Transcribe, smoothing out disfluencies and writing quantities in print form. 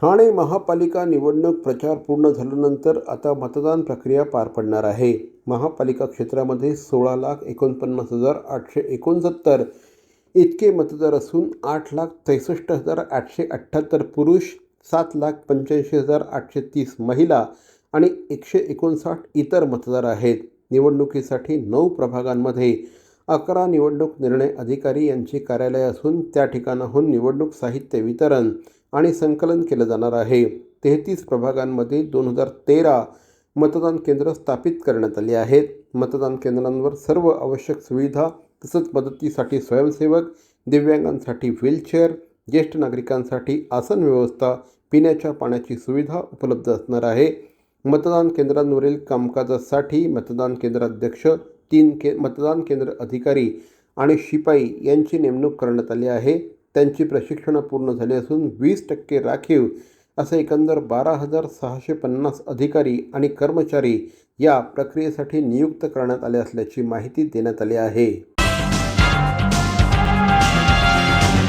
ठाणे महापालिका निवडणूक प्रचार पूर्ण झाल्यानंतर आता मतदान प्रक्रिया पार पडणार आहे. महापालिका क्षेत्रामध्ये 16,49,869 इतके मतदार असून 8,63,878 पुरुष, 7,85,830 महिला आणि 159 इतर मतदार आहेत. निवडणुकीसाठी 9 प्रभागांमध्ये 11 निवडणूक निर्णय अधिकारी यांची कार्यालय असून त्या ठिकाणाहून निवडणूक साहित्य वितरण आणि संकलन केलं जाणार आहे. 33 प्रभागांमध्ये 2013 मतदान केंद्र स्थापित करण्यात आली आहेत. मतदान केंद्रांवर सर्व आवश्यक सुविधा तसंच मदतीसाठी स्वयंसेवक, दिव्यांगांसाठी व्हीलचेअर, ज्येष्ठ नागरिकांसाठी आसन व्यवस्था, पिण्याच्या पाण्याची सुविधा उपलब्ध असणार आहे. मतदान केंद्रांवरील कामकाजासाठी मतदान केंद्राध्यक्ष, 3 मतदान केंद्र अधिकारी आणि शिपाई यांची नेमणूक करण्यात आली आहे. त्यांची प्रशिक्षण पूर्ण झाली असून 20% राखीव असे एकंदर 12,650 अधिकारी आणि कर्मचारी या प्रक्रियेसाठी नियुक्त करण्यात आले असल्याची माहिती देण्यात आली आहे.